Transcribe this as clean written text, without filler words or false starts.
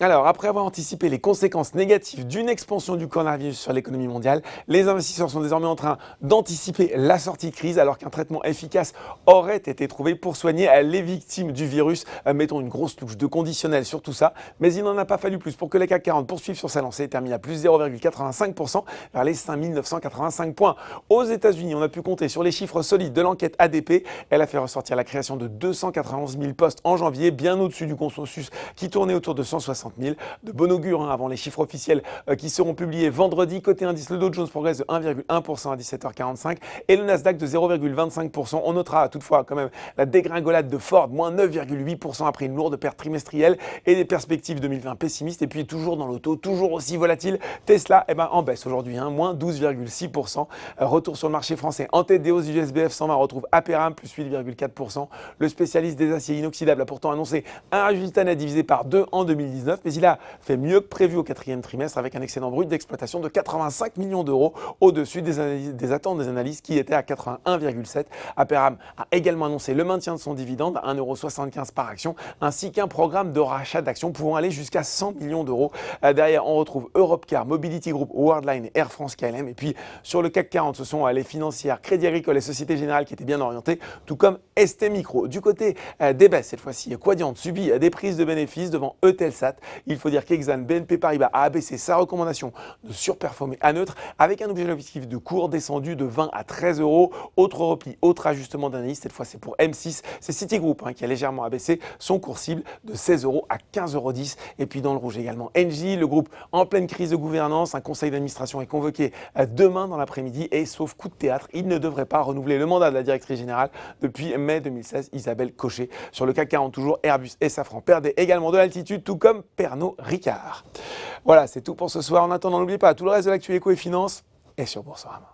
Alors, après avoir anticipé les conséquences négatives d'une expansion du coronavirus sur l'économie mondiale, les investisseurs sont désormais en train d'anticiper la sortie de crise alors qu'un traitement efficace aurait été trouvé pour soigner les victimes du virus. Mettons une grosse touche de conditionnel sur tout ça, mais il n'en a pas fallu plus pour que le CAC 40 poursuive sur sa lancée et termine à plus 0,85% vers les 5985 points. Aux États-Unis, on a pu compter sur les chiffres solides de l'enquête ADP. Elle a fait ressortir la création de 291 000 postes en janvier, bien au-dessus du consensus qui tournait autour de 160 000. De bon augure avant les chiffres officiels qui seront publiés vendredi. Côté indice, le Dow Jones progresse de 1,1% à 17h45 et le Nasdaq de 0,25%. On notera toutefois quand même la dégringolade de Ford, moins 9,8% après une lourde perte trimestrielle et des perspectives 2020 pessimistes. Et puis toujours dans l'auto, toujours aussi volatile, Tesla en baisse aujourd'hui, moins 12,6%. Retour sur le marché français en tête des hausses du SBF 120, on retrouve Aperam plus 8,4%. Le spécialiste des aciers inoxydables a pourtant annoncé un résultat net divisé par 2 en 2019, mais il a fait mieux que prévu au quatrième trimestre avec un excédent brut d'exploitation de 85 millions d'euros au-dessus des attentes des analystes qui étaient à 81,7. Aperam a également annoncé le maintien de son dividende à 1,75 € par action ainsi qu'un programme de rachat d'actions pouvant aller jusqu'à 100 millions d'euros. Derrière, on retrouve Europcar, Mobility Group, Worldline et Air France KLM. Et puis sur le CAC 40, ce sont les financières Crédit Agricole et Société Générale qui étaient bien orientées, tout comme ST Micro. Du côté des baisses, cette fois-ci, Quadient subit des prises de bénéfices devant Eutelsat. Il faut dire qu'Exane BNP Paribas a abaissé sa recommandation de surperformer à neutre avec un objectif de cours descendu de 20 à 13 euros. Autre repli, autre ajustement d'analyse, cette fois c'est pour M6, c'est Citigroup qui a légèrement abaissé son cours cible de 16 euros à 15,10 euros. Et puis dans le rouge également, Engie, le groupe en pleine crise de gouvernance, un conseil d'administration est convoqué demain dans l'après-midi et sauf coup de théâtre, il ne devrait pas renouveler le mandat de la directrice générale depuis mai 2016, Isabelle Cochet. Sur le CAC 40, toujours Airbus et Safran perdaient également de l'altitude, tout comme Pernod Ricard. Voilà, c'est tout pour ce soir. En attendant, n'oubliez pas, tout le reste de l'actu éco et finance est sur Boursorama.